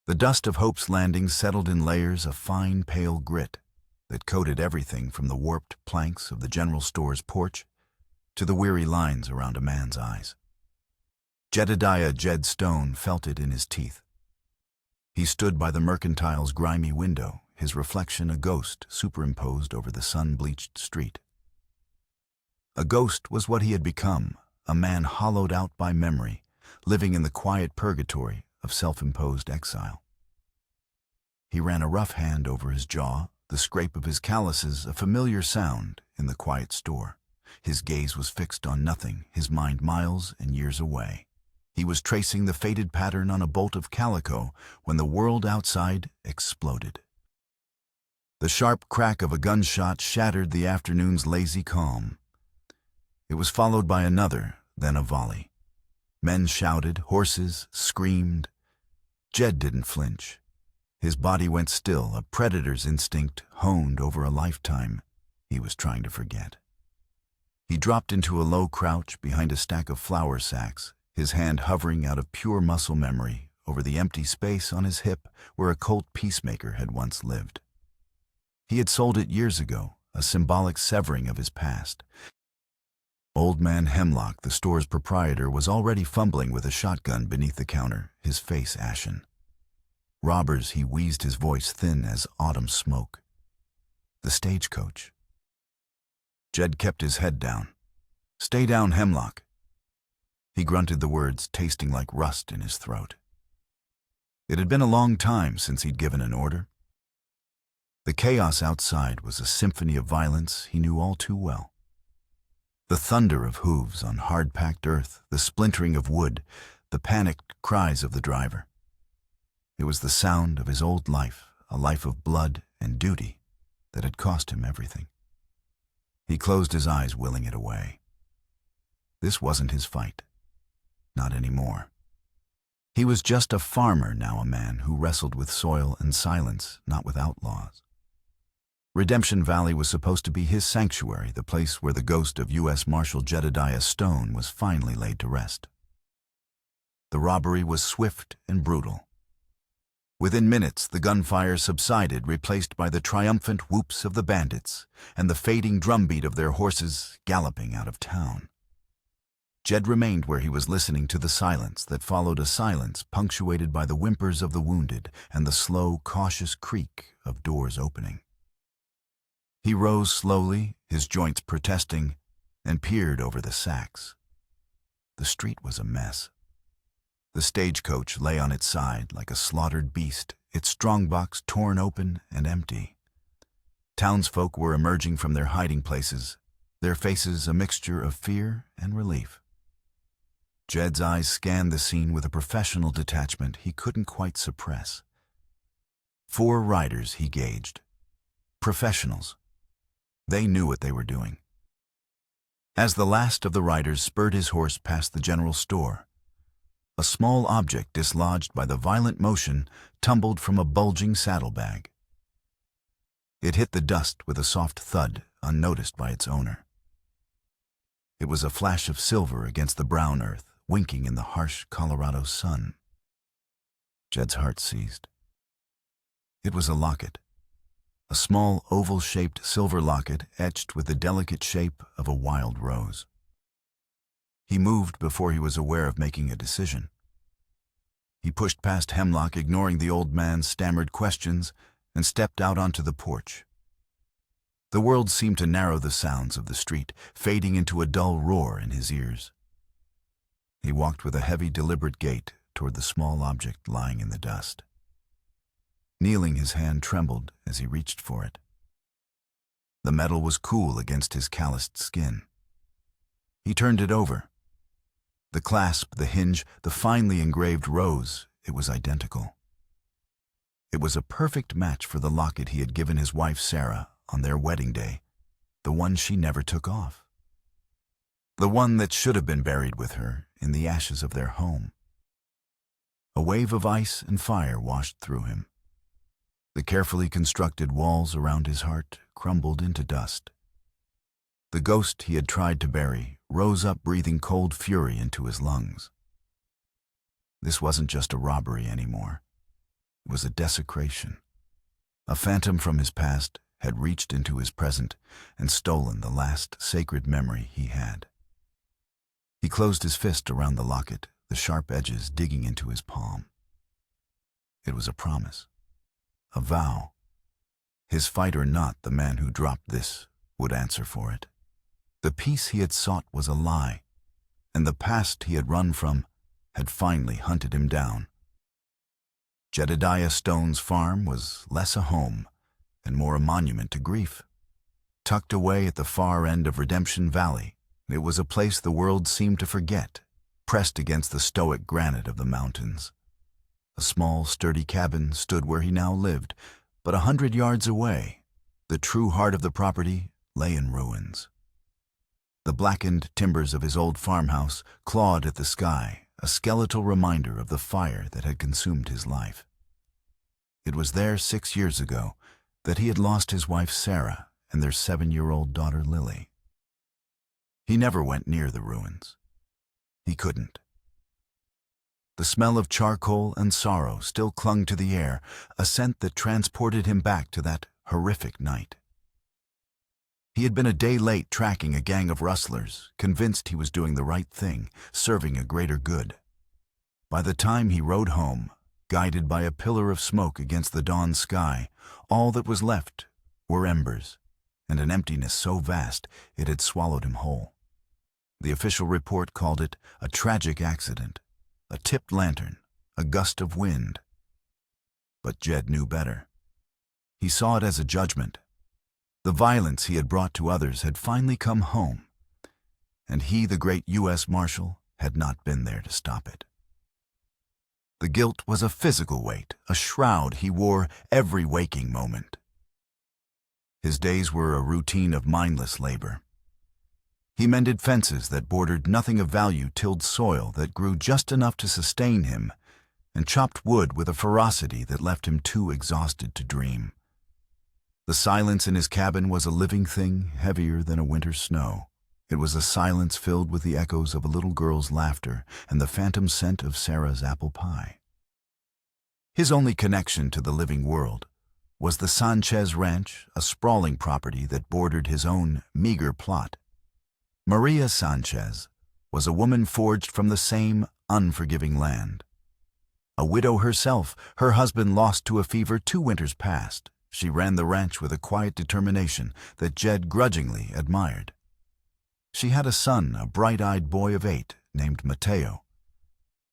The dust of Hope's Landing settled in layers of fine, pale grit that coated everything from the warped planks of the general store's porch to the weary lines around a man's eyes. Jedediah Jed Stone felt it in his teeth. He stood by the mercantile's grimy window, his reflection a ghost superimposed over the sun-bleached street. A ghost was what he had become, a man hollowed out by memory, living in the quiet purgatory of self-imposed exile. He ran a rough hand over his jaw, the scrape of his calluses a familiar sound in the quiet store. His gaze was fixed on nothing, his mind miles and years away. He was tracing the faded pattern on a bolt of calico when the world outside exploded. The sharp crack of a gunshot shattered the afternoon's lazy calm. It was followed by another, then a volley. Men shouted, horses screamed. Jed didn't flinch. His body went still, a predator's instinct honed over a lifetime he was trying to forget. He dropped into a low crouch behind a stack of flour sacks, his hand hovering out of pure muscle memory over the empty space on his hip where a Colt Peacemaker had once lived. He had sold it years ago, a symbolic severing of his past. Old Man Hemlock, the store's proprietor, was already fumbling with a shotgun beneath the counter, his face ashen. Robbers, he wheezed, his voice thin as autumn smoke. The stagecoach. Jed kept his head down. "Stay down, Hemlock." He grunted the words, tasting like rust in his throat. It had been a long time since he'd given an order. The chaos outside was a symphony of violence he knew all too well. The thunder of hooves on hard-packed earth, the splintering of wood, the panicked cries of the driver. It was the sound of his old life, a life of blood and duty that had cost him everything. He closed his eyes, willing it away. This wasn't his fight. Not anymore. He was just a farmer now, a man who wrestled with soil and silence, not with outlaws. Redemption Valley was supposed to be his sanctuary, the place where the ghost of U.S. Marshal Jedediah Stone was finally laid to rest. The robbery was swift and brutal. Within minutes, the gunfire subsided, replaced by the triumphant whoops of the bandits and the fading drumbeat of their horses galloping out of town. Jed remained where he was, listening to the silence that followed, a silence punctuated by the whimpers of the wounded and the slow, cautious creak of doors opening. He rose slowly, his joints protesting, and peered over the sacks. The street was a mess. The stagecoach lay on its side like a slaughtered beast, its strongbox torn open and empty. Townsfolk were emerging from their hiding places, their faces a mixture of fear and relief. Jed's eyes scanned the scene with a professional detachment he couldn't quite suppress. 4 riders he gauged. Professionals. They knew what they were doing. As the last of the riders spurred his horse past the general store, a small object dislodged by the violent motion tumbled from a bulging saddlebag. It hit the dust with a soft thud, unnoticed by its owner. It was a flash of silver against the brown earth, winking in the harsh Colorado sun. Jed's heart seized. It was a locket. A small, oval-shaped silver locket etched with the delicate shape of a wild rose. He moved before he was aware of making a decision. He pushed past Hemlock, ignoring the old man's stammered questions, and stepped out onto the porch. The world seemed to narrow, the sounds of the street fading into a dull roar in his ears. He walked with a heavy, deliberate gait toward the small object lying in the dust. Kneeling, his hand trembled as he reached for it. The metal was cool against his calloused skin. He turned it over. The clasp, the hinge, the finely engraved rose, it was identical. It was a perfect match for the locket he had given his wife Sarah on their wedding day, the one she never took off. The one that should have been buried with her in the ashes of their home. A wave of ice and fire washed through him. The carefully constructed walls around his heart crumbled into dust. The ghost he had tried to bury rose up, breathing cold fury into his lungs. This wasn't just a robbery anymore. was a desecration. A phantom from his past had reached into his present and stolen the last sacred memory he had. He closed his fist around the locket, the sharp edges digging into his palm. It was a promise, a vow. His fight or not, the man who dropped this would answer for it. The peace he had sought was a lie, and the past he had run from had finally hunted him down. Jedediah Stone's farm was less a home and more a monument to grief. Tucked away at the far end of Redemption Valley, it was a place the world seemed to forget, pressed against the stoic granite of the mountains. A small, sturdy cabin stood where he now lived, but 100 yards away, the true heart of the property lay in ruins. The blackened timbers of his old farmhouse clawed at the sky, a skeletal reminder of the fire that had consumed his life. It was there 6 years ago that he had lost his wife Sarah and their 7-year-old daughter Lily. He never went near the ruins. He couldn't. The smell of charcoal and sorrow still clung to the air, a scent that transported him back to that horrific night. He had been a day late tracking a gang of rustlers, convinced he was doing the right thing, serving a greater good. By the time he rode home, guided by a pillar of smoke against the dawn sky, all that was left were embers, and an emptiness so vast it had swallowed him whole. The official report called it a tragic accident, a tipped lantern, a gust of wind. But Jed knew better. He saw it as a judgment. The violence he had brought to others had finally come home, and he, the great U.S. Marshal, had not been there to stop it. The guilt was a physical weight, a shroud he wore every waking moment. His days were a routine of mindless labor. He mended fences that bordered nothing of value, tilled soil that grew just enough to sustain him, and chopped wood with a ferocity that left him too exhausted to dream. The silence in his cabin was a living thing, heavier than a winter's snow. It was a silence filled with the echoes of a little girl's laughter and the phantom scent of Sarah's apple pie. His only connection to the living world was the Sanchez Ranch, a sprawling property that bordered his own meager plot. Maria Sanchez was a woman forged from the same unforgiving land. A widow herself, her husband lost to a fever 2 winters past. She ran the ranch with a quiet determination that Jed grudgingly admired. She had a son, a bright-eyed boy of 8, named Mateo,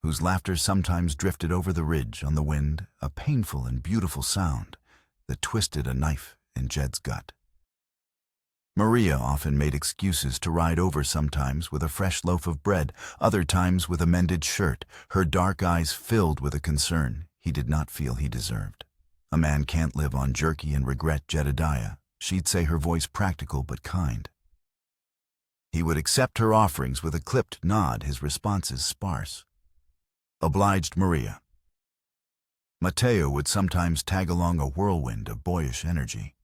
whose laughter sometimes drifted over the ridge on the wind, a painful and beautiful sound that twisted a knife in Jed's gut. Maria often made excuses to ride over, sometimes with a fresh loaf of bread, other times with a mended shirt, her dark eyes filled with a concern he did not feel he deserved. A man can't live on jerky and regret, Jedediah. She'd say, her voice practical but kind. He would accept her offerings with a clipped nod, his responses sparse. Obliged, Maria. Mateo would sometimes tag along, a whirlwind of boyish energy.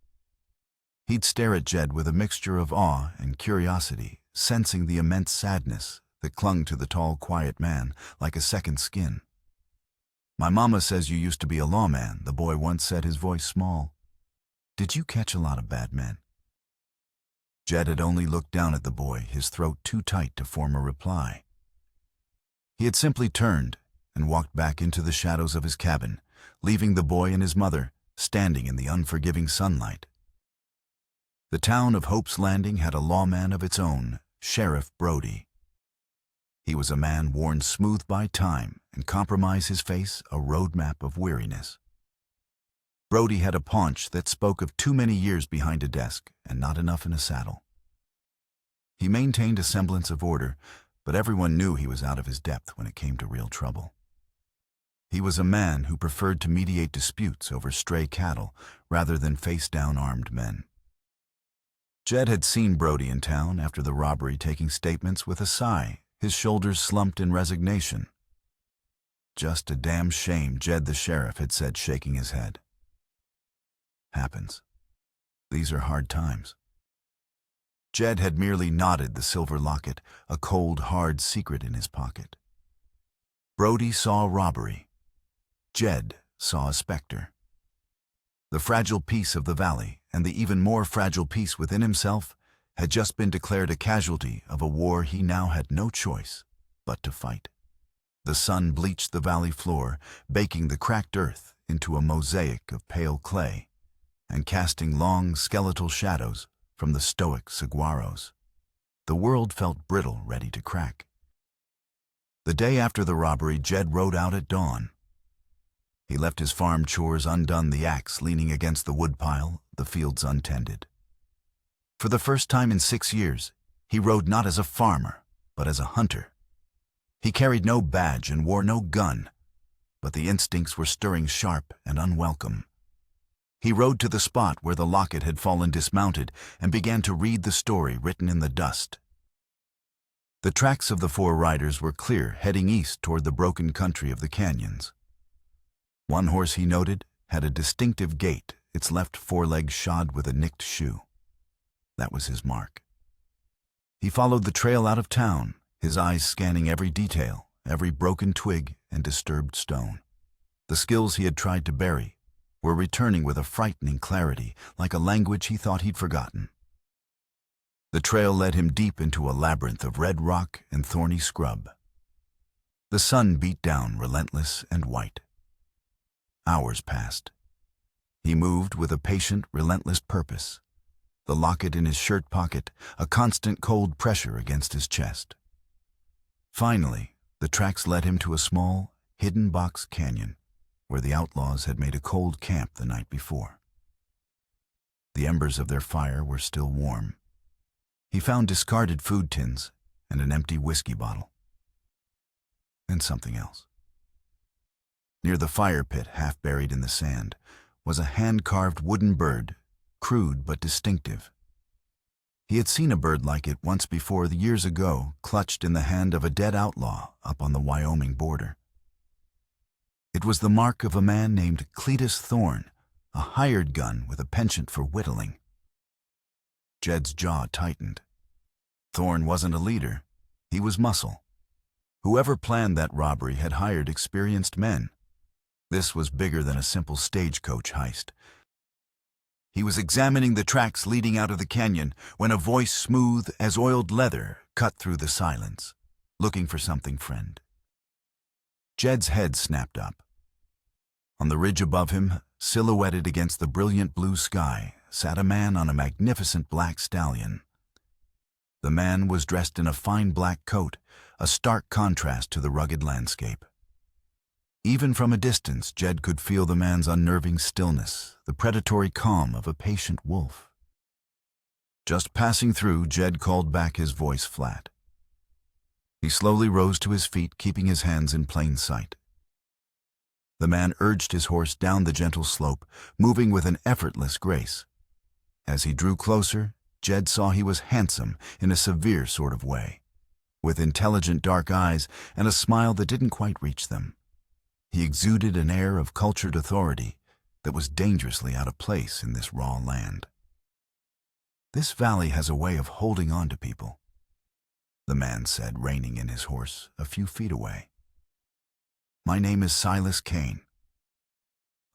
He'd stare at Jed with a mixture of awe and curiosity, sensing the immense sadness that clung to the tall, quiet man like a second skin. "My mama says you used to be a lawman," the boy once said, his voice small. "Did you catch a lot of bad men?" Jed had only looked down at the boy, his throat too tight to form a reply. He had simply turned and walked back into the shadows of his cabin, leaving the boy and his mother standing in the unforgiving sunlight. The town of Hope's Landing had a lawman of its own, Sheriff Brody. He was a man worn smooth by time, and compromise his face a roadmap of weariness. Brody had a paunch that spoke of too many years behind a desk and not enough in a saddle. He maintained a semblance of order, but everyone knew he was out of his depth when it came to real trouble. He was a man who preferred to mediate disputes over stray cattle rather than face down armed men. Jed had seen Brody in town after the robbery, taking statements with a sigh, his shoulders slumped in resignation. "Just a damn shame," Jed the sheriff had said, shaking his head. "Happens. These are hard times." Jed had merely nodded, the silver locket, a cold, hard secret in his pocket. Brody saw robbery. Jed saw a specter. The fragile peace of the valley, and the even more fragile peace within himself, had just been declared a casualty of a war he now had no choice but to fight. The sun bleached the valley floor, baking the cracked earth into a mosaic of pale clay, and casting long skeletal shadows from the stoic saguaros. The world felt brittle, ready to crack. The day after the robbery, Jed rode out at dawn. He left his farm chores undone, the axe leaning against the woodpile, the fields untended. For the first time in 6 years, he rode not as a farmer, but as a hunter. He carried no badge and wore no gun, but the instincts were stirring sharp and unwelcome. He rode to the spot where the locket had fallen dismounted and began to read the story written in the dust. The tracks of the 4 riders were clear, heading east toward the broken country of the canyons. One horse, he noted, had a distinctive gait, its left foreleg shod with a nicked shoe. That was his mark. He followed the trail out of town, his eyes scanning every detail, every broken twig and disturbed stone. The skills he had tried to bury were returning with a frightening clarity, like a language he thought he'd forgotten. The trail led him deep into a labyrinth of red rock and thorny scrub. The sun beat down, relentless and white. Hours passed. He moved with a patient, relentless purpose, the locket in his shirt pocket, a constant cold pressure against his chest. Finally, the tracks led him to a small, hidden box canyon where the outlaws had made a cold camp the night before. The embers of their fire were still warm. He found discarded food tins and an empty whiskey bottle. And something else. Near the fire pit, half buried in the sand, was a hand-carved wooden bird, crude but distinctive. He had seen a bird like it once before, years ago, clutched in the hand of a dead outlaw up on the Wyoming border. It was the mark of a man named Cletus Thorne, a hired gun with a penchant for whittling. Jed's jaw tightened. Thorne wasn't a leader. He was muscle. Whoever planned that robbery had hired experienced men. This was bigger than a simple stagecoach heist. He was examining the tracks leading out of the canyon when a voice smooth as oiled leather cut through the silence. "Looking for something, friend?" Jed's head snapped up. On the ridge above him, silhouetted against the brilliant blue sky, sat a man on a magnificent black stallion. The man was dressed in a fine black coat, a stark contrast to the rugged landscape. Even from a distance, Jed could feel the man's unnerving stillness, the predatory calm of a patient wolf. Just passing through, Jed called back, his voice flat. He slowly rose to his feet, keeping his hands in plain sight. The man urged his horse down the gentle slope, moving with an effortless grace. As he drew closer, Jed saw he was handsome in a severe sort of way, with intelligent dark eyes and a smile that didn't quite reach them. He exuded an air of cultured authority that was dangerously out of place in this raw land. "This valley has a way of holding on to people," the man said, reining in his horse a few feet away. "My name is Silas Kane.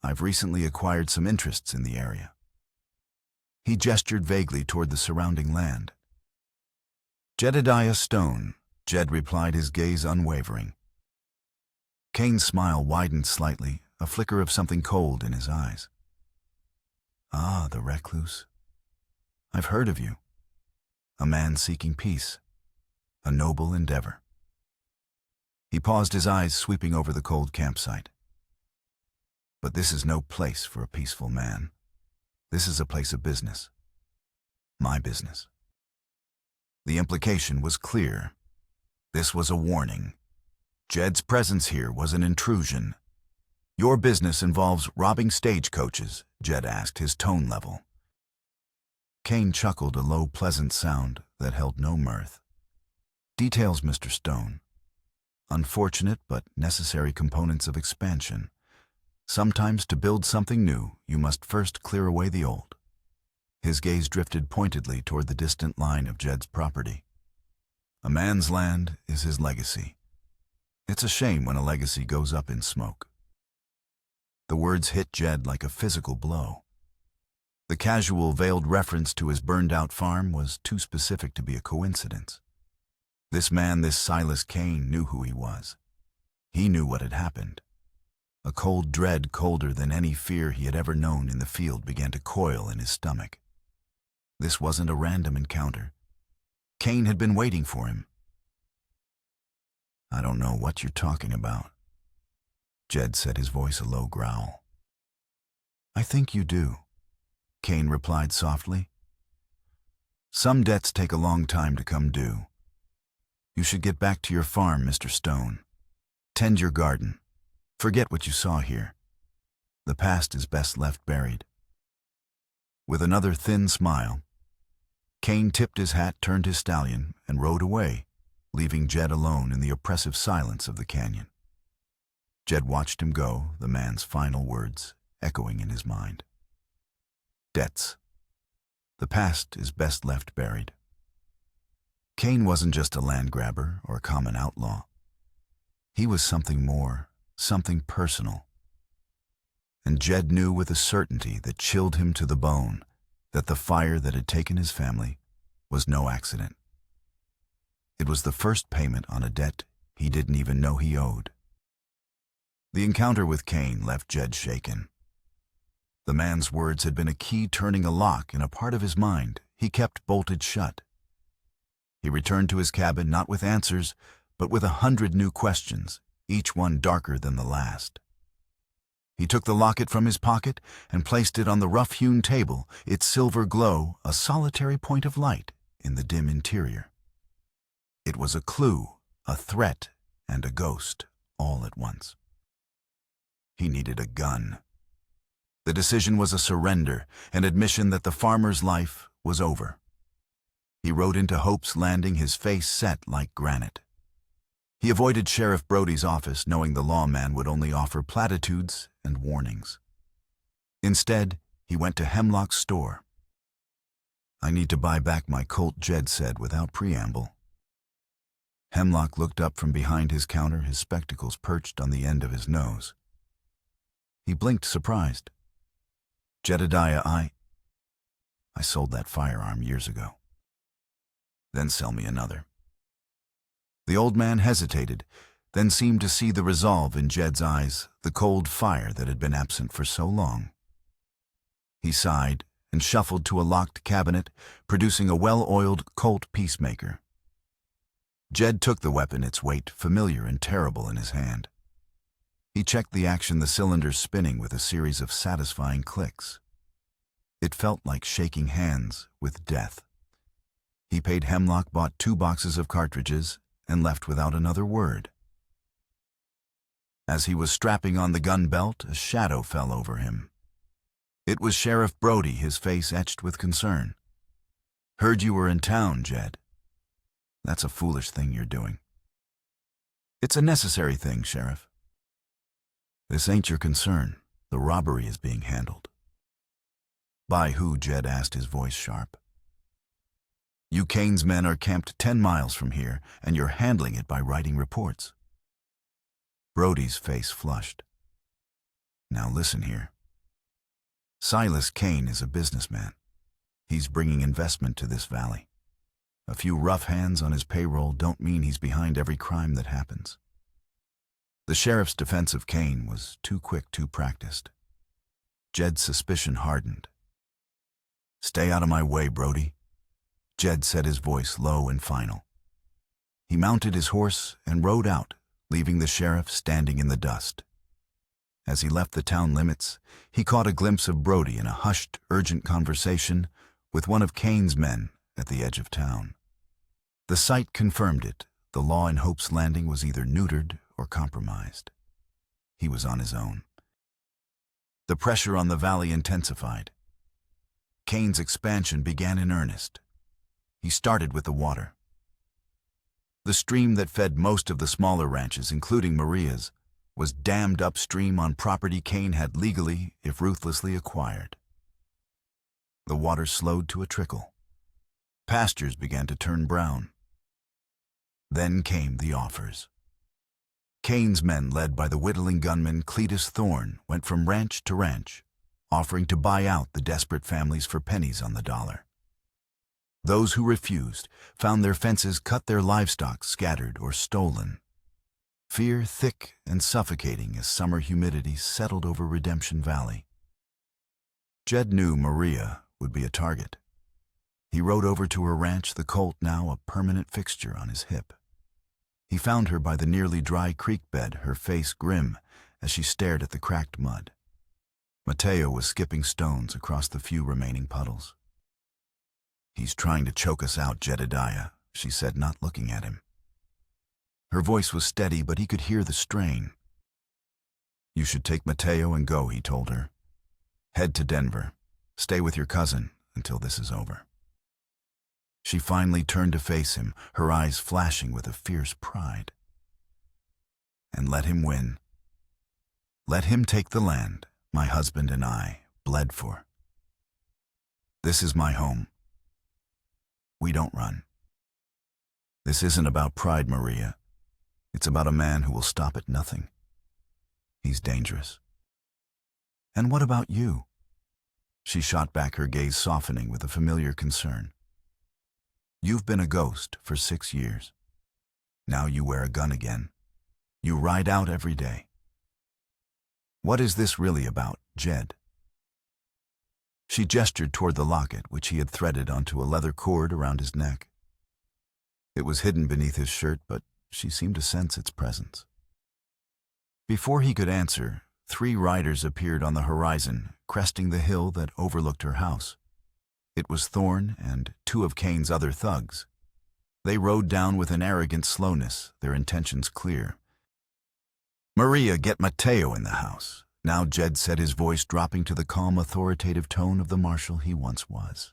I've recently acquired some interests in the area." He gestured vaguely toward the surrounding land. "Jedediah Stone," Jed replied, his gaze unwavering. Kane's smile widened slightly, a flicker of something cold in his eyes. "Ah, the recluse. I've heard of you. A man seeking peace. A noble endeavor." He paused, his eyes sweeping over the cold campsite. "But this is no place for a peaceful man. This is a place of business. My business." The implication was clear. This was a warning. Jed's presence here was an intrusion. "Your business involves robbing stagecoaches?" Jed asked, his tone level. Kane chuckled, a low, pleasant sound that held no mirth. "Details, Mr. Stone. Unfortunate but necessary components of expansion. Sometimes to build something new, you must first clear away the old." His gaze drifted pointedly toward the distant line of Jed's property. "A man's land is his legacy. It's a shame when a legacy goes up in smoke." The words hit Jed like a physical blow. The casual, veiled reference to his burned-out farm was too specific to be a coincidence. This man, this Silas Kane, knew who he was. He knew what had happened. A cold dread, colder than any fear he had ever known in the field, began to coil in his stomach. This wasn't a random encounter. Kane had been waiting for him. "I don't know what you're talking about," Jed said, his voice a low growl. "I think you do," Kane replied softly. "Some debts take a long time to come due. You should get back to your farm, Mr. Stone. Tend your garden. Forget what you saw here. The past is best left buried." With another thin smile, Kane tipped his hat, turned his stallion, and rode away, leaving Jed alone in the oppressive silence of the canyon. Jed watched him go, the man's final words echoing in his mind. Debts. The past is best left buried. Kane wasn't just a land grabber or a common outlaw. He was something more, something personal. And Jed knew with a certainty that chilled him to the bone that the fire that had taken his family was no accident. It was the first payment on a debt he didn't even know he owed. The encounter with Kane left Jed shaken. The man's words had been a key turning a lock in a part of his mind he kept bolted shut. He returned to his cabin not with answers, but with 100 new questions, each one darker than the last. He took the locket from his pocket and placed it on the rough-hewn table, its silver glow a solitary point of light in the dim interior. It was a clue, a threat, and a ghost, all at once. He needed a gun. The decision was a surrender, an admission that the farmer's life was over. He rode into Hope's Landing, his face set like granite. He avoided Sheriff Brody's office, knowing the lawman would only offer platitudes and warnings. Instead, he went to Hemlock's store. "I need to buy back my colt," Jed said without preamble. Hemlock looked up from behind his counter, his spectacles perched on the end of his nose. He blinked, surprised. "Jedediah, I sold that firearm years ago." "Then sell me another." The old man hesitated, then seemed to see the resolve in Jed's eyes, the cold fire that had been absent for so long. He sighed and shuffled to a locked cabinet, producing a well-oiled Colt Peacemaker. Jed took the weapon, its weight familiar and terrible in his hand. He checked the action, the cylinders spinning with a series of satisfying clicks. It felt like shaking hands with death. He paid Hemlock, bought 2 boxes of cartridges, and left without another word. As he was strapping on the gun belt, a shadow fell over him. It was Sheriff Brody, his face etched with concern. "Heard you were in town, Jed." "That's a foolish thing you're doing." "It's a necessary thing, Sheriff." "This ain't your concern. The robbery is being handled." "By who?" Jed asked, his voice sharp. "You Kane's men are camped 10 miles from here, and you're handling it by writing reports." Brody's face flushed. "Now listen here. Silas Kane is a businessman. He's bringing investment to this valley. A few rough hands on his payroll don't mean he's behind every crime that happens." The sheriff's defense of Kane was too quick, too practiced. Jed's suspicion hardened. "Stay out of my way, Brody," Jed said, his voice low and final. He mounted his horse and rode out, leaving the sheriff standing in the dust. As he left the town limits, he caught a glimpse of Brody in a hushed, urgent conversation with one of Kane's men at the edge of town. The sight confirmed it. The law in Hope's Landing was either neutered or compromised. He was on his own. The pressure on the valley intensified. Kane's expansion began in earnest. He started with the water. The stream that fed most of the smaller ranches, including Maria's, was dammed upstream on property Kane had legally, if ruthlessly, acquired. The water slowed to a trickle. Pastures began to turn brown. Then came the offers. Kane's men, led by the whittling gunman Cletus Thorne, went from ranch to ranch, offering to buy out the desperate families for pennies on the dollar. Those who refused found their fences cut, their livestock scattered or stolen. Fear thick and suffocating as summer humidity settled over Redemption Valley. Jed knew Maria would be a target. He rode over to her ranch, the colt now a permanent fixture on his hip. He found her by the nearly dry creek bed, her face grim as she stared at the cracked mud. Mateo was skipping stones across the few remaining puddles. "He's trying to choke us out, Jedediah," she said, not looking at him. Her voice was steady, but he could hear the strain. "You should take Mateo and go," he told her. "Head to Denver. Stay with your cousin until this is over." She finally turned to face him, her eyes flashing with a fierce pride. "And let him win. Let him take the land my husband and I bled for. This is my home. We don't run. This isn't about pride, Maria. It's about a man who will stop at nothing. He's dangerous." "And what about you?" She shot back, her gaze softening with a familiar concern. "You've been a ghost for 6 years. Now you wear a gun again. You ride out every day. What is this really about, Jed?" She gestured toward the locket, which he had threaded onto a leather cord around his neck. It was hidden beneath his shirt, but she seemed to sense its presence. Before he could answer, 3 riders appeared on the horizon, cresting the hill that overlooked her house. It was Thorne and 2 of Kane's other thugs. They rode down with an arrogant slowness, their intentions clear. "Maria, get Mateo in the house," now Jed said, his voice dropping to the calm, authoritative tone of the marshal he once was.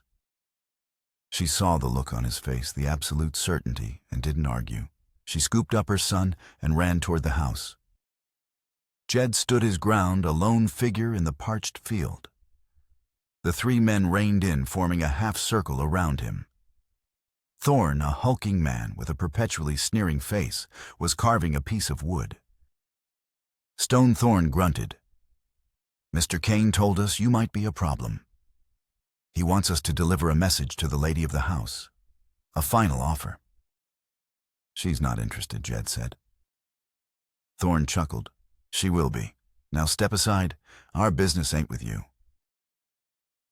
She saw the look on his face, the absolute certainty, and didn't argue. She scooped up her son and ran toward the house. Jed stood his ground, a lone figure in the parched field. The 3 men reined in, forming a half-circle around him. Thorne, a hulking man with a perpetually sneering face, was carving a piece of wood. Stone Thorne grunted. "Mr. Kane told us you might be a problem. He wants us to deliver a message to the lady of the house. A final offer." "She's not interested," Jed said. Thorne chuckled. "She will be. Now step aside. Our business ain't with you."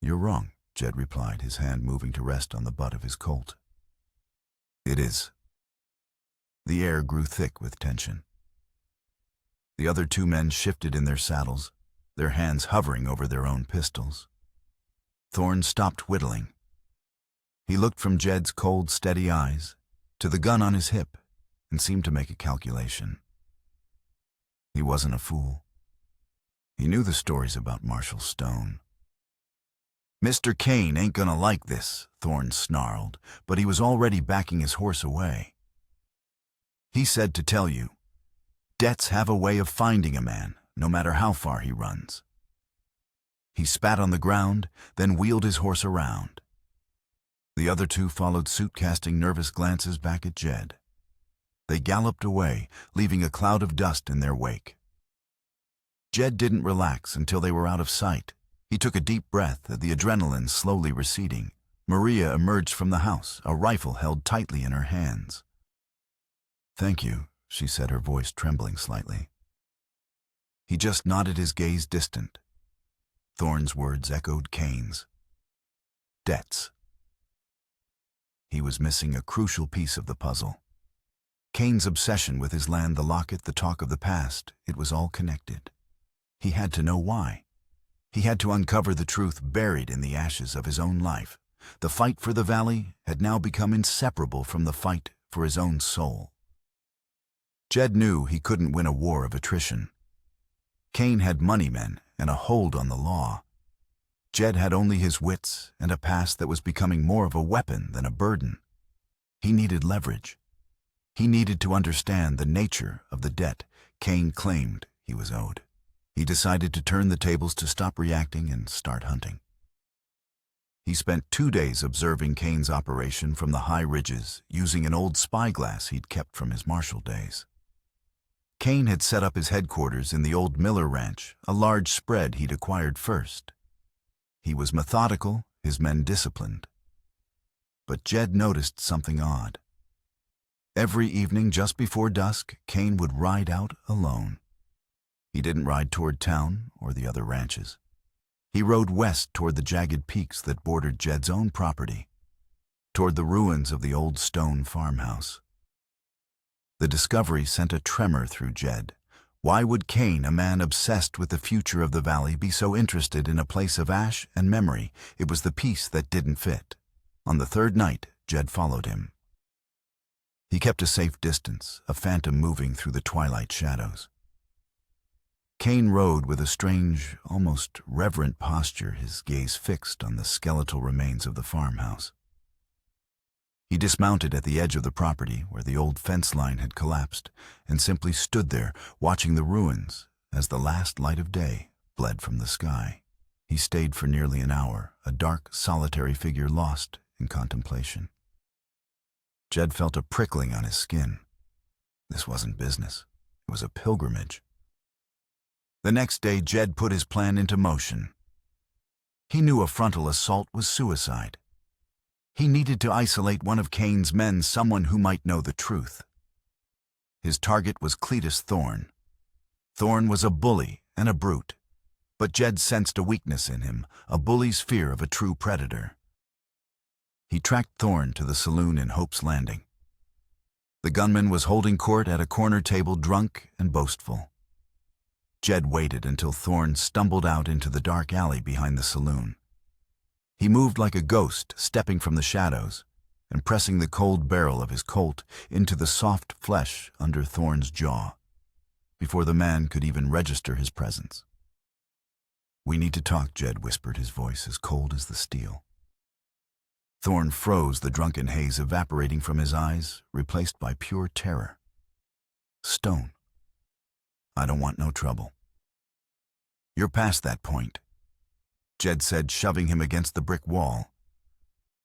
"You're wrong," Jed replied, his hand moving to rest on the butt of his colt. "It is." The air grew thick with tension. The other 2 men shifted in their saddles, their hands hovering over their own pistols. Thorne stopped whittling. He looked from Jed's cold, steady eyes to the gun on his hip and seemed to make a calculation. He wasn't a fool. He knew the stories about Marshal Stone. "Mr. Kane ain't gonna like this," Thorne snarled, but he was already backing his horse away. "He said to tell you, debts have a way of finding a man, no matter how far he runs." He spat on the ground, then wheeled his horse around. The other 2 followed suit, casting nervous glances back at Jed. They galloped away, leaving a cloud of dust in their wake. Jed didn't relax until they were out of sight. He took a deep breath, the adrenaline slowly receding. Maria emerged from the house, a rifle held tightly in her hands. "Thank you," she said, her voice trembling slightly. He just nodded, his gaze distant. Thorne's words echoed Kane's. Debts. He was missing a crucial piece of the puzzle. Kane's obsession with his land, the locket, the talk of the past, it was all connected. He had to know why. He had to uncover the truth buried in the ashes of his own life. The fight for the valley had now become inseparable from the fight for his own soul. Jed knew he couldn't win a war of attrition. Kane had money men and a hold on the law. Jed had only his wits and a past that was becoming more of a weapon than a burden. He needed leverage. He needed to understand the nature of the debt Kane claimed he was owed. He decided to turn the tables, to stop reacting and start hunting. He spent 2 days observing Kane's operation from the high ridges, using an old spyglass he'd kept from his marshal days. Kane had set up his headquarters in the old Miller Ranch, a large spread he'd acquired first. He was methodical, his men disciplined. But Jed noticed something odd. Every evening just before dusk, Kane would ride out alone. He didn't ride toward town or the other ranches. He rode west toward the jagged peaks that bordered Jed's own property, toward the ruins of the old stone farmhouse. The discovery sent a tremor through Jed. Why would Kane, a man obsessed with the future of the valley, be so interested in a place of ash and memory? It was the piece that didn't fit. On the third night, Jed followed him. He kept a safe distance, a phantom moving through the twilight shadows. Kane rode with a strange, almost reverent posture, his gaze fixed on the skeletal remains of the farmhouse. He dismounted at the edge of the property where the old fence line had collapsed and simply stood there, watching the ruins as the last light of day bled from the sky. He stayed for nearly an hour, a dark, solitary figure lost in contemplation. Jed felt a prickling on his skin. This wasn't business. It was a pilgrimage. The next day, Jed put his plan into motion. He knew a frontal assault was suicide. He needed to isolate one of Kane's men, someone who might know the truth. His target was Cletus Thorne. Thorne was a bully and a brute, but Jed sensed a weakness in him, a bully's fear of a true predator. He tracked Thorne to the saloon in Hope's Landing. The gunman was holding court at a corner table, drunk and boastful. Jed waited until Thorne stumbled out into the dark alley behind the saloon. He moved like a ghost, stepping from the shadows and pressing the cold barrel of his Colt into the soft flesh under Thorne's jaw, before the man could even register his presence. "We need to talk," Jed whispered, his voice as cold as the steel. Thorne froze, the drunken haze evaporating from his eyes, replaced by pure terror. "Stone. I don't want no trouble." "You're past that point," Jed said, shoving him against the brick wall.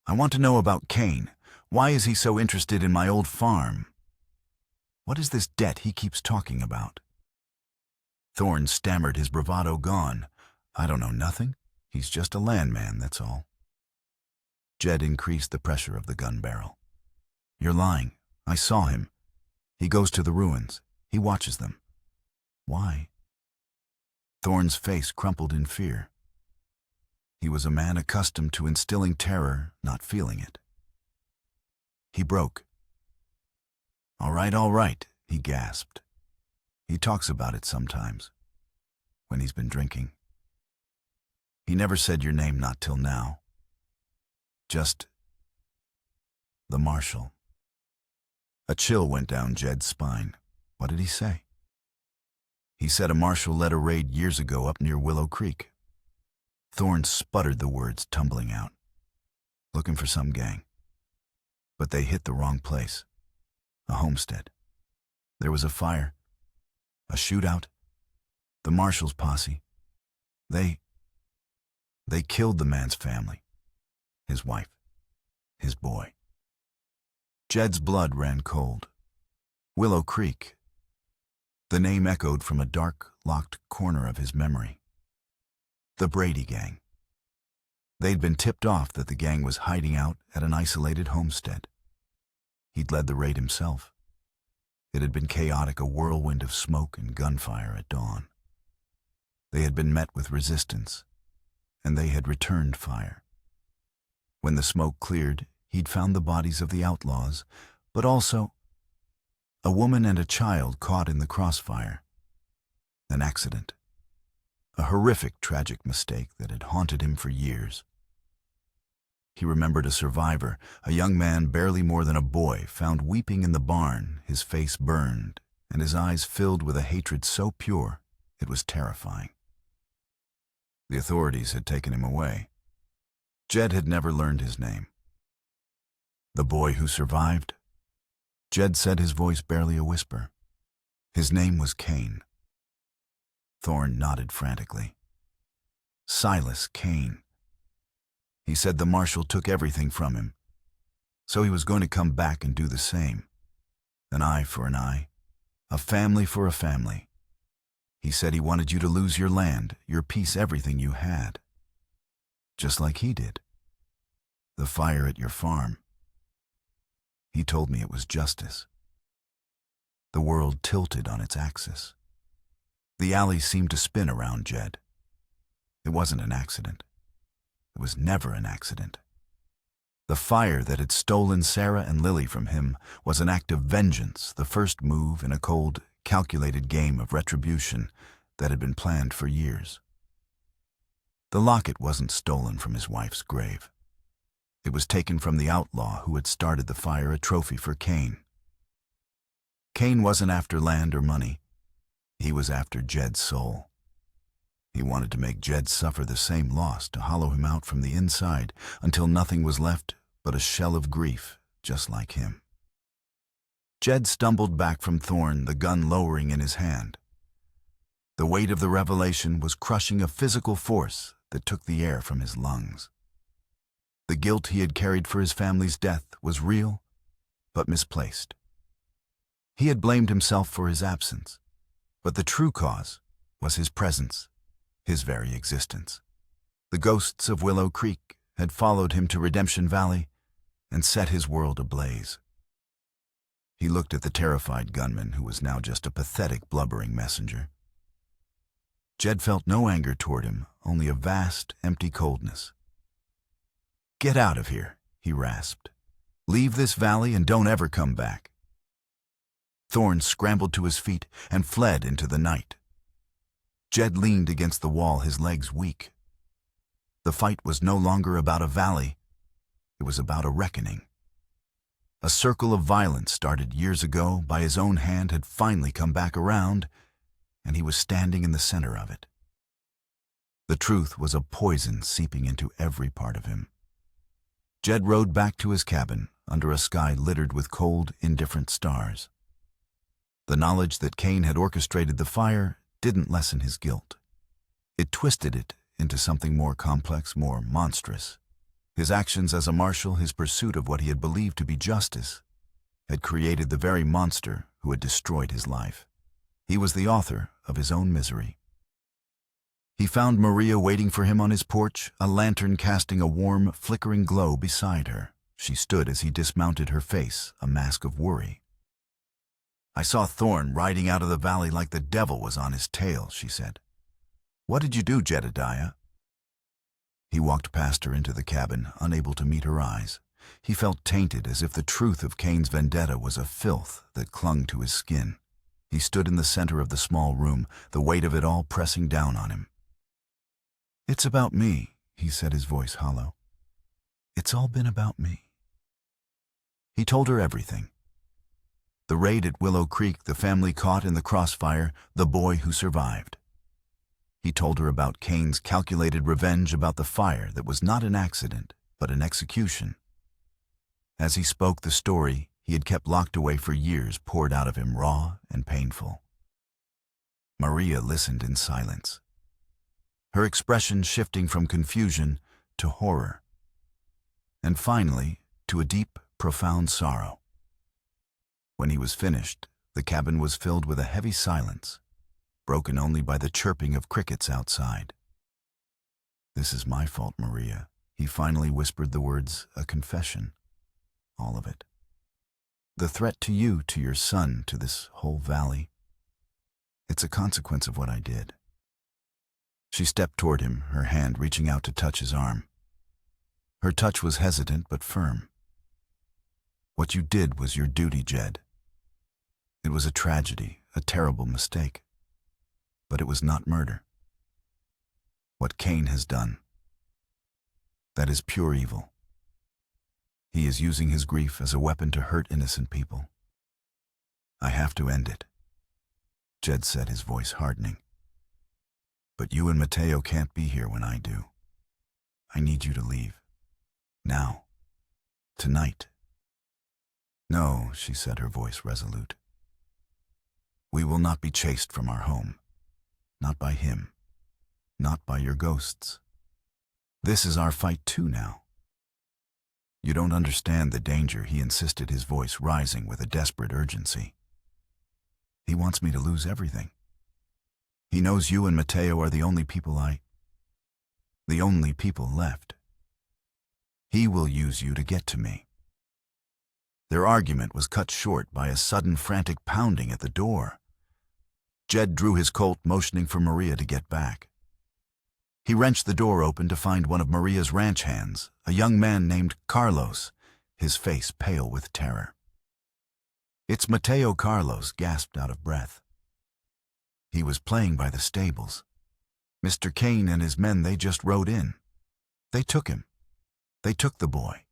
"I want to know about Kane. Why is he so interested in my old farm? What is this debt he keeps talking about?" Thorne stammered, his bravado gone. "I don't know nothing. He's just a landman, that's all." Jed increased the pressure of the gun barrel. "You're lying. I saw him. He goes to the ruins. He watches them." "Why?" Thorne's face crumpled in fear. He was a man accustomed to instilling terror, not feeling it. He broke. All right, he gasped. He talks about it sometimes, when he's been drinking. He never said your name, not till now. Just the marshal. A chill went down Jed's spine. What did he say? He said a marshal led a raid years ago up near Willow Creek. Thorne sputtered the words tumbling out. Looking for some gang. But they hit the wrong place. A homestead. There was a fire. A shootout. The marshal's posse. They killed the man's family. His wife. His boy. Jed's blood ran cold. Willow Creek. The name echoed from a dark, locked corner of his memory. The Brady gang. They'd been tipped off that the gang was hiding out at an isolated homestead. He'd led the raid himself. It had been chaotic, a whirlwind of smoke and gunfire at dawn. They had been met with resistance, and they had returned fire. When the smoke cleared, he'd found the bodies of the outlaws, but also a woman and a child caught in the crossfire. An accident. A horrific, tragic mistake that had haunted him for years. He remembered a survivor, a young man barely more than a boy, found weeping in the barn, his face burned, and his eyes filled with a hatred so pure it was terrifying. The authorities had taken him away. Jed had never learned his name. The boy who survived? Jed said, his voice barely a whisper. His name was Kane. Thorne nodded frantically. Silas Kane. He said the marshal took everything from him, so he was going to come back and do the same. An eye for an eye, A family for a family. He said he wanted you to lose your land, your peace, everything you had. Just like he did. The fire at your farm. He told me it was justice. The world tilted on its axis. The alley seemed to spin around Jed. It wasn't an accident. It was never an accident. The fire that had stolen Sarah and Lily from him was an act of vengeance, the first move in a cold, calculated game of retribution that had been planned for years. The locket wasn't stolen from his wife's grave. It was taken from the outlaw who had started the fire, a trophy for Cain. Cain wasn't after land or money. He was after Jed's soul. He wanted to make Jed suffer the same loss, to hollow him out from the inside until nothing was left but a shell of grief, just like him. Jed stumbled back from Thorn, the gun lowering in his hand. The weight of the revelation was crushing, a physical force that took the air from his lungs. The guilt he had carried for his family's death was real, but misplaced. He had blamed himself for his absence, but the true cause was his presence, his very existence. The ghosts of Willow Creek had followed him to Redemption Valley and set his world ablaze. He looked at the terrified gunman, who was now just a pathetic, blubbering messenger. Jed felt no anger toward him, only a vast, empty coldness. "Get out of here," he rasped. "Leave this valley and don't ever come back." Thorn scrambled to his feet and fled into the night. Jed leaned against the wall, his legs weak. The fight was no longer about a valley. It was about a reckoning. A circle of violence started years ago by his own hand had finally come back around, and he was standing in the center of it. The truth was a poison seeping into every part of him. Jed rode back to his cabin under a sky littered with cold, indifferent stars. The knowledge that Cain had orchestrated the fire didn't lessen his guilt. It twisted it into something more complex, more monstrous. His actions as a marshal, his pursuit of what he had believed to be justice, had created the very monster who had destroyed his life. He was the author of his own misery. He found Maria waiting for him on his porch, a lantern casting a warm, flickering glow beside her. She stood as he dismounted, her face a mask of worry. "I saw Thorn riding out of the valley like the devil was on his tail," she said. "What did you do, Jedediah?" He walked past her into the cabin, unable to meet her eyes. He felt tainted, as if the truth of Cain's vendetta was a filth that clung to his skin. He stood in the center of the small room, the weight of it all pressing down on him. "It's about me," he said, his voice hollow. "It's all been about me." He told her everything. The raid at Willow Creek, the family caught in the crossfire, the boy who survived. He told her about Cain's calculated revenge, about the fire that was not an accident, but an execution. As he spoke, the story he had kept locked away for years poured out of him, raw and painful. Maria listened in silence, her expression shifting from confusion to horror, and finally to a deep, profound sorrow. When he was finished, the cabin was filled with a heavy silence, broken only by the chirping of crickets outside. "This is my fault, Maria." He finally whispered the words, a confession. All of it. The threat to you, to your son, to this whole valley. It's a consequence of what I did. She stepped toward him, her hand reaching out to touch his arm. Her touch was hesitant but firm. "What you did was your duty, Jed. It was a tragedy, a terrible mistake. But it was not murder. What Cain has done, that is pure evil. He is using his grief as a weapon to hurt innocent people. I have to end it," Jed said, his voice hardening. "But you and Mateo can't be here when I do. I need you to leave. Now. Tonight." "No," she said, her voice resolute. "We will not be chased from our home. Not by him. Not by your ghosts. This is our fight too now. You don't understand the danger," he insisted, his voice rising with a desperate urgency. He wants me to lose everything. He knows you and Mateo are the only people left. He will use you to get to me." Their argument was cut short by a sudden frantic pounding at the door. Jed drew his Colt, motioning for Maria to get back. He wrenched the door open to find one of Maria's ranch hands, a young man named Carlos, his face pale with terror. "It's Mateo." Carlos gasped out of breath. "He was playing by the stables. Mr. Kane and his men, they just rode in. They took him. They took the boy."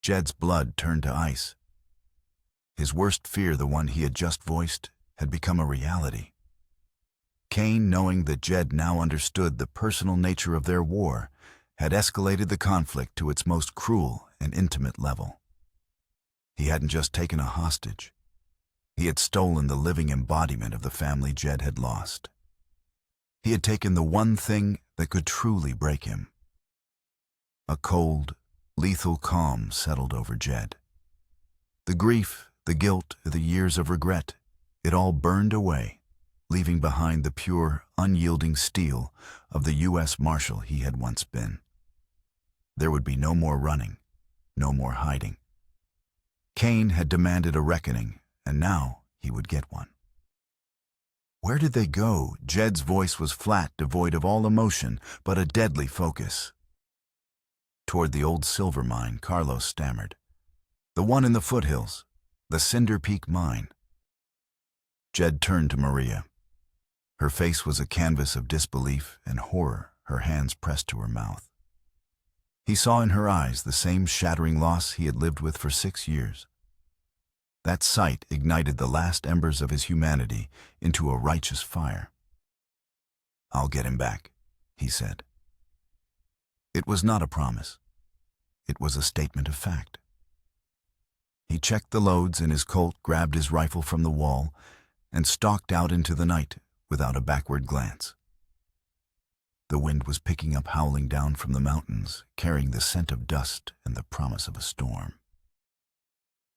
Jed's blood turned to ice. His worst fear, the one he had just voiced, had become a reality. Kane, knowing that Jed now understood the personal nature of their war, had escalated the conflict to its most cruel and intimate level. He hadn't just taken a hostage. He had stolen the living embodiment of the family Jed had lost. He had taken the one thing that could truly break him. A cold, lethal calm settled over Jed. The grief, the guilt, the years of regret, it all burned away, leaving behind the pure, unyielding steel of the U.S. Marshal he had once been. There would be no more running, no more hiding. Kane had demanded a reckoning, and now he would get one. Where did they go? Jed's voice was flat, devoid of all emotion, but a deadly focus. Toward the old silver mine, Carlos stammered. "The one in the foothills, the Cinder Peak mine." Jed turned to Maria. Her face was a canvas of disbelief and horror, her hands pressed to her mouth. He saw in her eyes the same shattering loss he had lived with for 6 years. That sight ignited the last embers of his humanity into a righteous fire. "I'll get him back," he said. It was not a promise. It was a statement of fact. He checked the loads in his Colt, grabbed his rifle from the wall, and stalked out into the night without a backward glance. The wind was picking up, howling down from the mountains, carrying the scent of dust and the promise of a storm.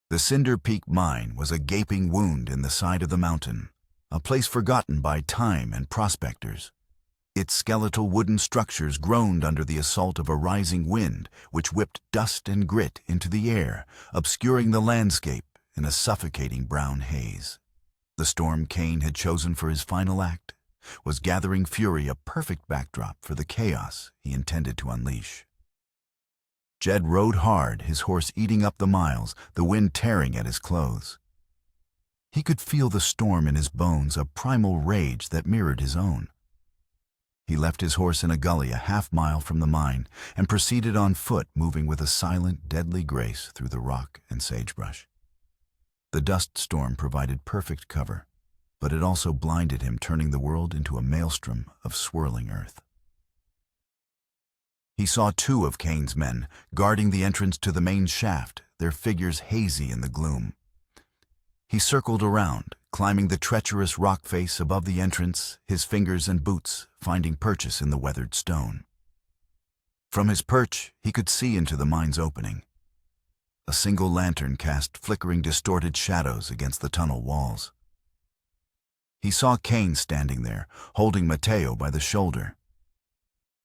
The Cinder Peak mine was a gaping wound in the side of the mountain, a place forgotten by time and prospectors. Its skeletal wooden structures groaned under the assault of a rising wind, which whipped dust and grit into the air, obscuring the landscape in a suffocating brown haze. The storm Kane had chosen for his final act was gathering fury, a perfect backdrop for the chaos he intended to unleash. Jed rode hard, his horse eating up the miles, the wind tearing at his clothes. He could feel the storm in his bones, a primal rage that mirrored his own. He left his horse in a gully a half-mile from the mine and proceeded on foot, moving with a silent, deadly grace through the rock and sagebrush. The dust storm provided perfect cover, but it also blinded him, turning the world into a maelstrom of swirling earth. He saw 2 of Kane's men guarding the entrance to the main shaft, their figures hazy in the gloom. He circled around, climbing the treacherous rock face above the entrance, his fingers and boots finding purchase in the weathered stone. From his perch, he could see into the mine's opening. A single lantern cast flickering, distorted shadows against the tunnel walls. He saw Kane standing there, holding Mateo by the shoulder.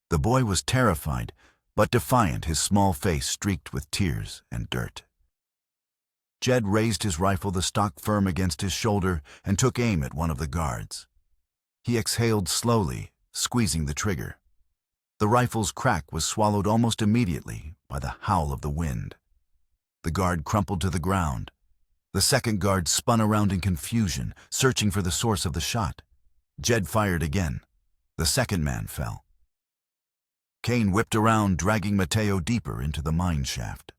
The boy was terrified, but defiant, his small face streaked with tears and dirt. Jed raised his rifle, the stock firm against his shoulder, and took aim at one of the guards. He exhaled slowly, squeezing the trigger. The rifle's crack was swallowed almost immediately by the howl of the wind. The guard crumpled to the ground. The second guard spun around in confusion, searching for the source of the shot. Jed fired again. The second man fell. Kane whipped around, dragging Mateo deeper into the mine shaft.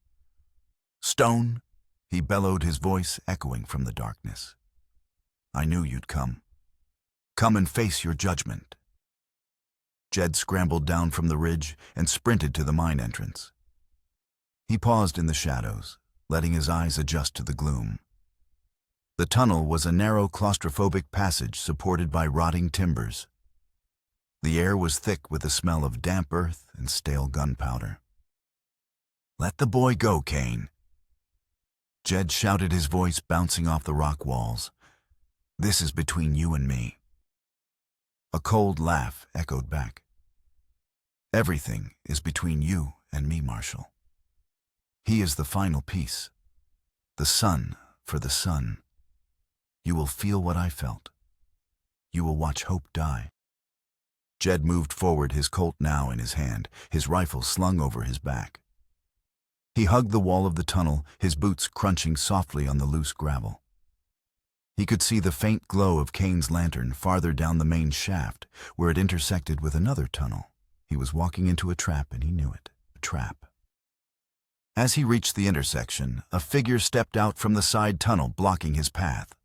"Stone," he bellowed, his voice echoing from the darkness. "I knew you'd come. Come and face your judgment." Jed scrambled down from the ridge and sprinted to the mine entrance. He paused in the shadows, letting his eyes adjust to the gloom. The tunnel was a narrow, claustrophobic passage supported by rotting timbers. The air was thick with the smell of damp earth and stale gunpowder. "Let the boy go, Kane." Jed shouted, his voice bouncing off the rock walls. This is between you and me." A cold laugh echoed back. "Everything is between you and me, Marshall. He is the final piece. The sun for the sun. You will feel what I felt. You will watch hope die." Jed moved forward, his Colt now in his hand, his rifle slung over his back. He hugged the wall of the tunnel, his boots crunching softly on the loose gravel. He could see the faint glow of Kane's lantern farther down the main shaft, where it intersected with another tunnel. He was walking into a trap, and he knew it. A trap. As he reached the intersection, a figure stepped out from the side tunnel, blocking his path.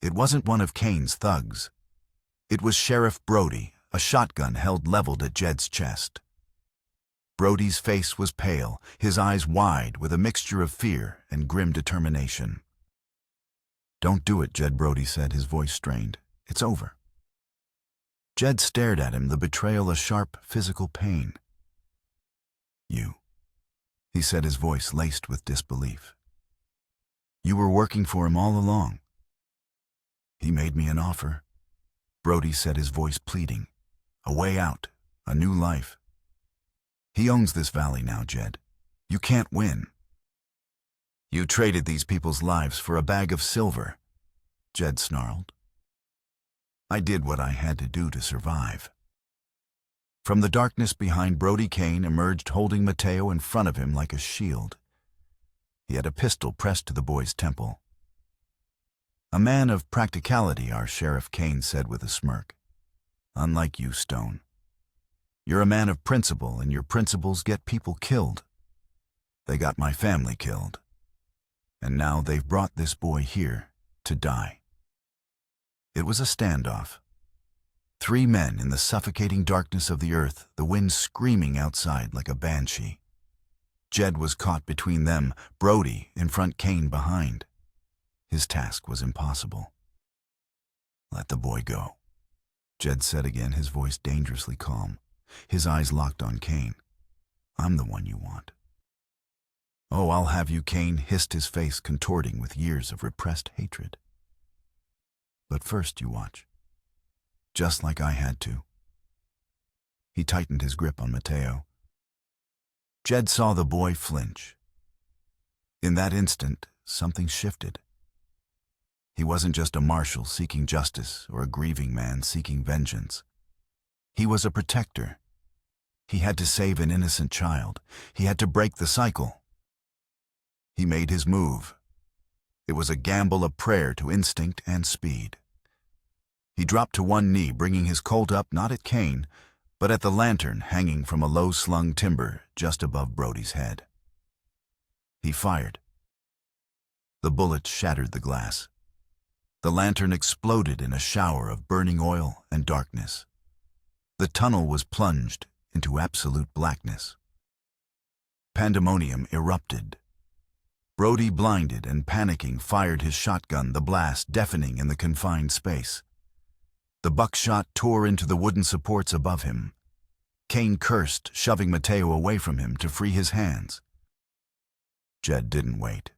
It wasn't one of Kane's thugs. It was Sheriff Brody, a shotgun held leveled at Jed's chest. Brody's face was pale, his eyes wide with a mixture of fear and grim determination. "Don't do it, Jed," Brody said, his voice strained. "It's over." Jed stared at him, the betrayal a sharp physical pain. "You," he said, his voice laced with disbelief. "You were working for him all along." "He made me an offer," Brody said, his voice pleading. "A way out, a new life. He owns this valley now, Jed. You can't win." "You traded these people's lives for a bag of silver," Jed snarled. "I did what I had to do to survive." From the darkness behind, Brody Kane emerged, holding Mateo in front of him like a shield. He had a pistol pressed to the boy's temple. "A man of practicality," our Sheriff Kane said with a smirk. "Unlike you, Stone. You're a man of principle, and your principles get people killed. They got my family killed. And now they've brought this boy here to die." It was a standoff. 3 men in the suffocating darkness of the earth, the wind screaming outside like a banshee. Jed was caught between them, Brody in front, Kane behind. His task was impossible. "Let the boy go," Jed said again, his voice dangerously calm. His eyes locked on Kane. "I'm the one you want." "Oh, I'll have you," Kane hissed, his face contorting with years of repressed hatred. "But first you watch. Just like I had to." He tightened his grip on Mateo. Jed saw the boy flinch. In that instant, something shifted. He wasn't just a marshal seeking justice or a grieving man seeking vengeance. He was a protector. He had to save an innocent child. He had to break the cycle. He made his move. It was a gamble, a prayer to instinct and speed. He dropped to one knee, bringing his Colt up not at Kane, but at the lantern hanging from a low-slung timber just above Brody's head. He fired. The bullet shattered the glass. The lantern exploded in a shower of burning oil and darkness. The tunnel was plunged into absolute blackness. Pandemonium erupted. Brody, blinded and panicking, fired his shotgun, the blast deafening in the confined space. The buckshot tore into the wooden supports above him. Kane cursed, shoving Mateo away from him to free his hands. Jed didn't wait.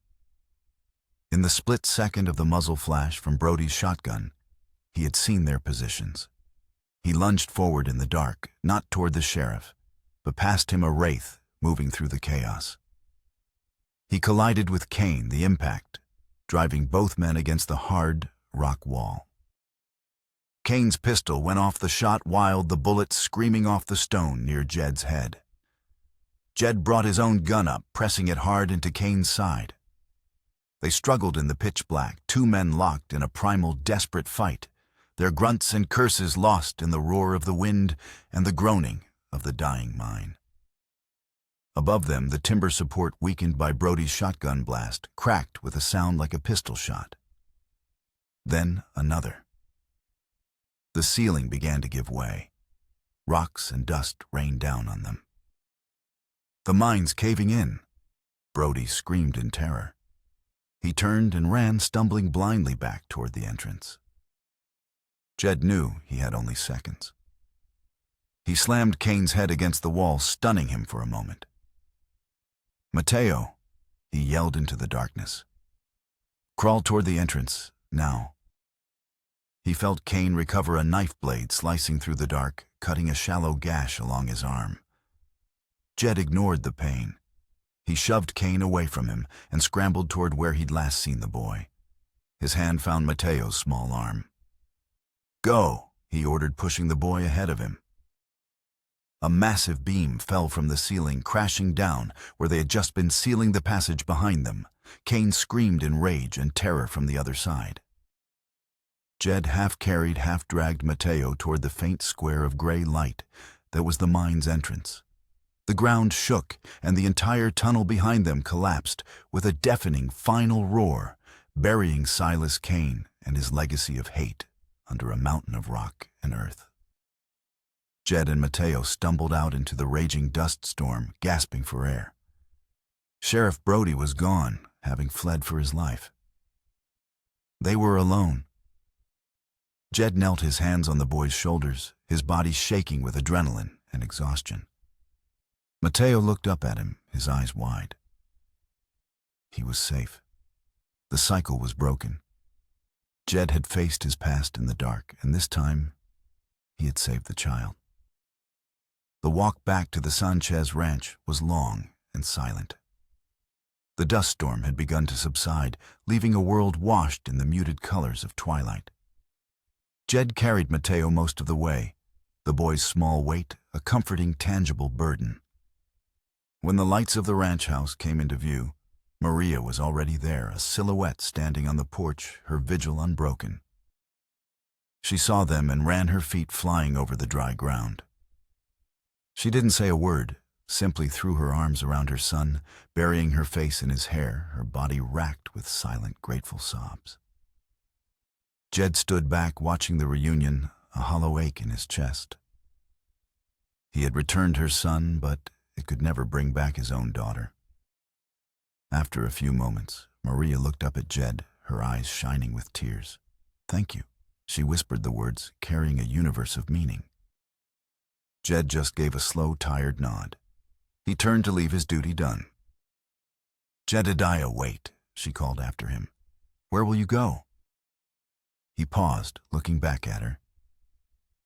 In the split second of the muzzle flash from Brody's shotgun, he had seen their positions. He lunged forward in the dark, not toward the sheriff, but past him, a wraith moving through the chaos. He collided with Kane, the impact driving both men against the hard rock wall. Kane's pistol went off the shot, wild, the bullet screaming off the stone near Jed's head. Jed brought his own gun up, pressing it hard into Kane's side. They struggled in the pitch black, 2 men locked in a primal, desperate fight, their grunts and curses lost in the roar of the wind and the groaning of the dying mine. Above them, the timber support, weakened by Brody's shotgun blast, cracked with a sound like a pistol shot. Then another. The ceiling began to give way. Rocks and dust rained down on them. "The mine's caving in," Brody screamed in terror. He turned and ran, stumbling blindly back toward the entrance. Jed knew he had only seconds. He slammed Kane's head against the wall, stunning him for a moment. "Mateo," he yelled into the darkness. "Crawl toward the entrance, now." He felt Cain recover a knife blade slicing through the dark, cutting a shallow gash along his arm. Jed ignored the pain. He shoved Cain away from him and scrambled toward where he'd last seen the boy. His hand found Mateo's small arm. "Go," he ordered, pushing the boy ahead of him. A massive beam fell from the ceiling, crashing down where they had just been sealing the passage behind them. Cain screamed in rage and terror from the other side. Jed half-carried, half-dragged Mateo toward the faint square of gray light that was the mine's entrance. The ground shook, and the entire tunnel behind them collapsed with a deafening final roar, burying Silas Cain and his legacy of hate under a mountain of rock and earth. Jed and Mateo stumbled out into the raging dust storm, gasping for air. Sheriff Brody was gone, having fled for his life. They were alone. Jed knelt, his hands on the boy's shoulders, his body shaking with adrenaline and exhaustion. Mateo looked up at him, his eyes wide. He was safe. The cycle was broken. Jed had faced his past in the dark, and this time he had saved the child. The walk back to the Sanchez ranch was long and silent. The dust storm had begun to subside, leaving a world washed in the muted colors of twilight. Jed carried Mateo most of the way, the boy's small weight a comforting, tangible burden. When the lights of the ranch house came into view, Maria was already there, a silhouette standing on the porch, her vigil unbroken. She saw them and ran, her feet flying over the dry ground. She didn't say a word, simply threw her arms around her son, burying her face in his hair, her body racked with silent, grateful sobs. Jed stood back, watching the reunion, a hollow ache in his chest. He had returned her son, but it could never bring back his own daughter. After a few moments, Maria looked up at Jed, her eyes shining with tears. "Thank you," she whispered the words, carrying a universe of meaning. Jed just gave a slow, tired nod. He turned to leave his duty done. "Jedediah, wait," she called after him. "Where will you go?" He paused, looking back at her,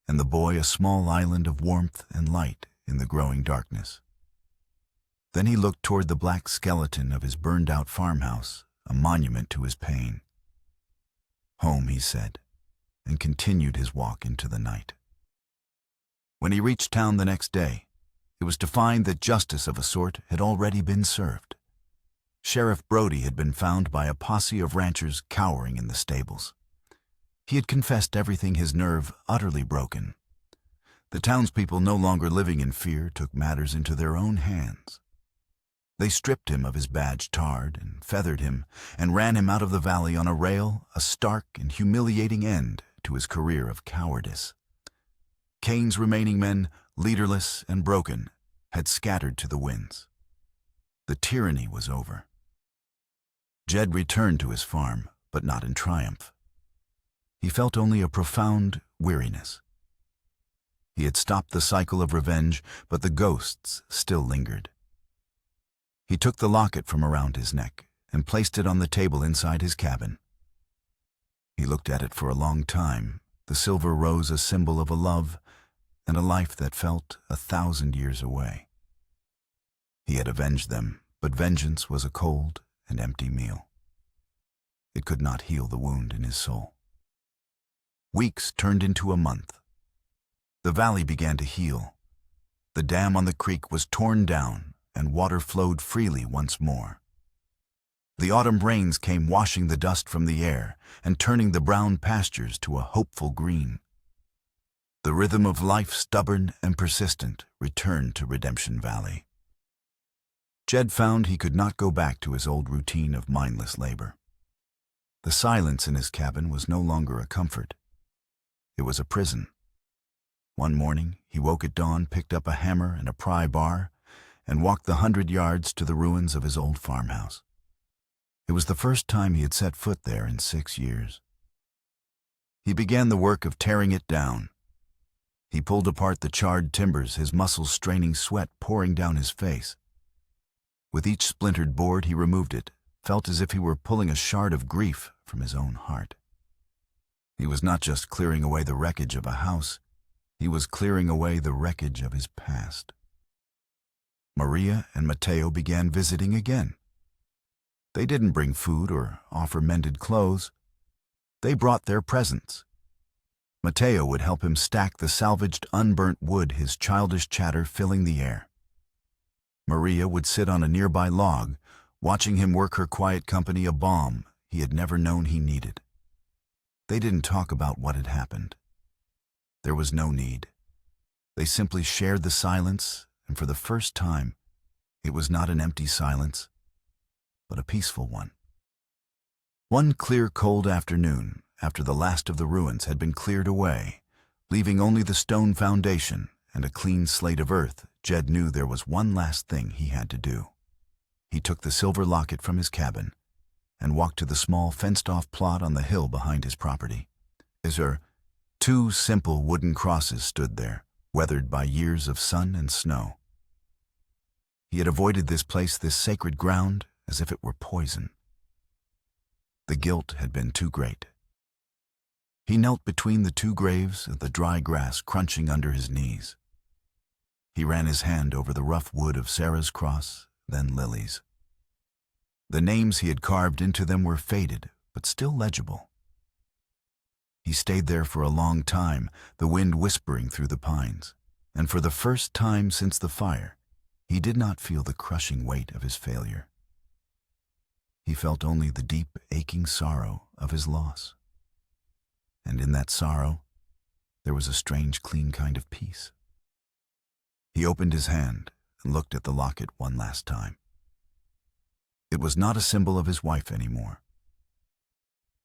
and the boy a small island of warmth and light in the growing darkness. Then he looked toward the black skeleton of his burned-out farmhouse, a monument to his pain. "Home," he said, and continued his walk into the night. When he reached town the next day, it was to find that justice of a sort had already been served. Sheriff Brody had been found by a posse of ranchers cowering in the stables. He had confessed everything, his nerve utterly broken. The townspeople, no longer living in fear, took matters into their own hands. They stripped him of his badge, tarred and feathered him, and ran him out of the valley on a rail, a stark and humiliating end to his career of cowardice. Cain's remaining men, leaderless and broken, had scattered to the winds. The tyranny was over. Jed returned to his farm, but not in triumph. He felt only a profound weariness. He had stopped the cycle of revenge, but the ghosts still lingered. He took the locket from around his neck and placed it on the table inside his cabin. He looked at it for a long time, the silver rose a symbol of a love and a life that felt 1,000 years away. He had avenged them, but vengeance was a cold and empty meal. It could not heal the wound in his soul. Weeks turned into a month. The valley began to heal. The dam on the creek was torn down, and water flowed freely once more. The autumn rains came washing the dust from the air and turning the brown pastures to a hopeful green. The rhythm of life, stubborn and persistent, returned to Redemption Valley. Jed found he could not go back to his old routine of mindless labor. The silence in his cabin was no longer a comfort. It was a prison. One morning, he woke at dawn, picked up a hammer and a pry bar, and walked the 100 yards to the ruins of his old farmhouse. It was the first time he had set foot there in 6 years. He began the work of tearing it down. He pulled apart the charred timbers, his muscles straining, sweat pouring down his face. With each splintered board he removed it, felt as if he were pulling a shard of grief from his own heart. He was not just clearing away the wreckage of a house, he was clearing away the wreckage of his past. Maria and Matteo began visiting again. They didn't bring food or offer mended clothes. They brought their presents. Matteo would help him stack the salvaged, unburnt wood, his childish chatter filling the air. Maria would sit on a nearby log, watching him work her quiet company a balm he had never known he needed. They didn't talk about what had happened. There was no need. They simply shared the silence, and for the first time, it was not an empty silence, but a peaceful one. One clear, cold afternoon, after the last of the ruins had been cleared away, leaving only the stone foundation and a clean slate of earth, Jed knew there was one last thing he had to do. He took the silver locket from his cabin and walked to the small fenced-off plot on the hill behind his property. Two simple wooden crosses stood there, weathered by years of sun and snow. He had avoided this place, this sacred ground, as if it were poison. The guilt had been too great. He knelt between the two graves, the dry grass crunching under his knees. He ran his hand over the rough wood of Sarah's cross, then Lily's. The names he had carved into them were faded, but still legible. He stayed there for a long time, the wind whispering through the pines, and for the first time since the fire, he did not feel the crushing weight of his failure. He felt only the deep, aching sorrow of his loss. And in that sorrow, there was a strange, clean kind of peace. He opened his hand and looked at the locket one last time. It was not a symbol of his wife anymore.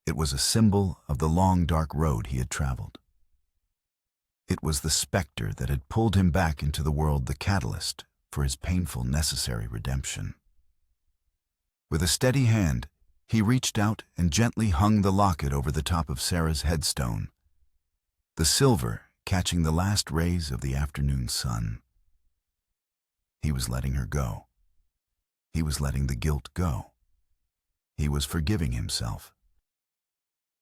It was a symbol of the long, dark road he had traveled. It was the specter that had pulled him back into the world, the catalyst for his painful, necessary redemption. With a steady hand, he reached out and gently hung the locket over the top of Sarah's headstone, the silver catching the last rays of the afternoon sun. He was letting her go. He was letting the guilt go. He was forgiving himself.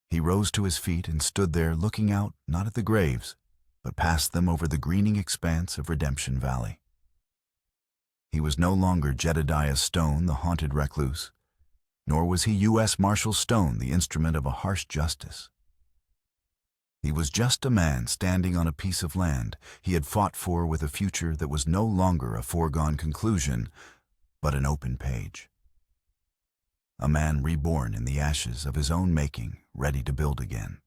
He rose to his feet and stood there looking out, not at the graves, but past them over the greening expanse of Redemption Valley. He was no longer Jedediah Stone, the haunted recluse, nor was he U.S. Marshal Stone, the instrument of a harsh justice. He was just a man standing on a piece of land he had fought for, with a future that was no longer a foregone conclusion, but an open page. A man reborn in the ashes of his own making, ready to build again.